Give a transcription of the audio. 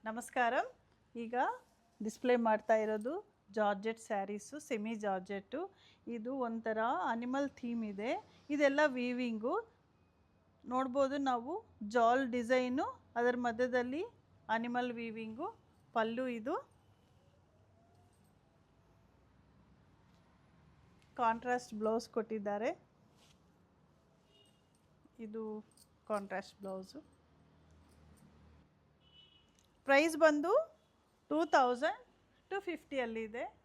ನಮಸ್ಕಾರಂ. ಈಗ ಡಿಸ್ಪ್ಲೇ ಮಾಡ್ತಾ ಇರೋದು ಜಾರ್ಜೆಟ್ ಸ್ಯಾರೀಸು, ಸೆಮಿ ಜಾರ್ಜೆಟ್ಟು. ಇದು ಒಂಥರ ಅನಿಮಲ್ ಥೀಮ್ ಇದೆ. ಇದೆಲ್ಲ ವೀವಿಂಗು ನೋಡ್ಬೋದು ನಾವು. ಜಾಲ್ ಡಿಸೈನು, ಅದರ ಮಧ್ಯದಲ್ಲಿ ಅನಿಮಲ್ ವೀವಿಂಗು. ಪಲ್ಲು ಇದು ಕಾಂಟ್ರಾಸ್ಟ್ ಬ್ಲೌಸ್ ಕೊಟ್ಟಿದ್ದಾರೆ. ಇದು ಕಾಂಟ್ರಾಸ್ಟ್ ಬ್ಲೌಸು. ಪ್ರೈಸ್ ಬಂದು 2250 ಅಲ್ಲಿದೆ.